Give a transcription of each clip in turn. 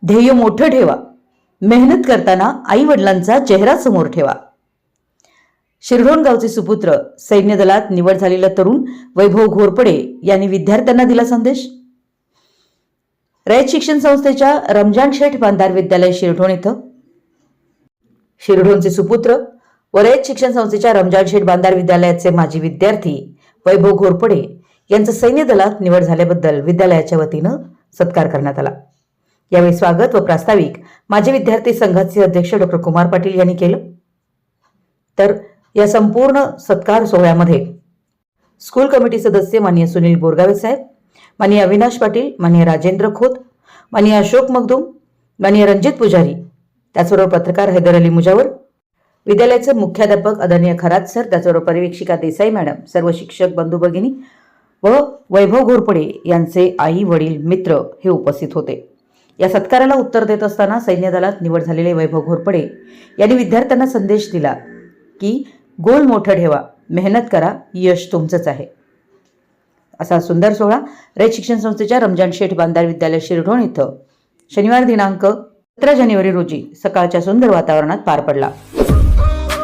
ध्येय मोठं ठेवा, मेहनत करताना आई वडिलांचा चेहरा समोर ठेवा. शिरढोण गावचे सुपुत्र, सैन्य दलात निवड झालेला तरुण वैभव घोरपडे यांनी विद्यार्थ्यांना दिला संदेश. रयत शिक्षण संस्थेच्या रमजान शेठ बांधार विद्यालय शिरढोण इथं शिरढोणचे सुपुत्र व रयत शिक्षण संस्थेच्या रमजान शेठ बांधार विद्यालयाचे माजी विद्यार्थी वैभव घोरपडे यांचं सैन्य दलात निवड झाल्याबद्दल विद्यालयाच्या वतीनं सत्कार करण्यात आला. यावेळी स्वागत व प्रास्ताविक माजी विद्यार्थी संघाचे अध्यक्ष डॉ. कुमार पाटील यांनी केलं. तर या संपूर्ण सत्कार सोहळ्यामध्ये स्कूल कमिटी सदस्य माननीय सुनील बोरगावे साहेब, माननीय अविनाश पाटील, माननीय राजेंद्र खोत, माननीय अशोक मगदूम, माननीय रणजित पुजारी, त्याचबरोबर पत्रकार हैदर अली मुजावर, विद्यालयाचे मुख्याध्यापक आदरणीय खरात सर, त्याचबरोबर परिवीक्षिका देसाई मॅडम, सर्व शिक्षक बंधू भगिनी व वैभव घोरपडे यांचे आई वडील मित्र हे उपस्थित होते. या सत्काराला उत्तर देत असताना सैन्य दलात निवड झालेले वैभव घोरपडे यांनी विद्यार्थ्यांना संदेश दिला की गोल मोठं ठेवा, मेहनत करा, यश तुमचंच आहे. असा सुंदर सोहळा रयत शिक्षण संस्थेच्या रमजान शेठ बांधार विद्यालय शिरढोण इथं शनिवार दिनांक 17 जानेवारी रोजी सकाळच्या सुंदर वातावरणात पार पडला.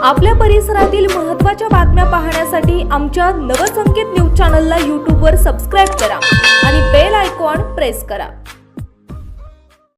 आपल्या परिसरातील महत्त्वाच्या बातम्या पाहण्यासाठी आमच्या नवसंकेत न्यूज चॅनलला यूट्यूबवर सबस्क्राईब करा आणि बेल आयकॉन प्रेस करा.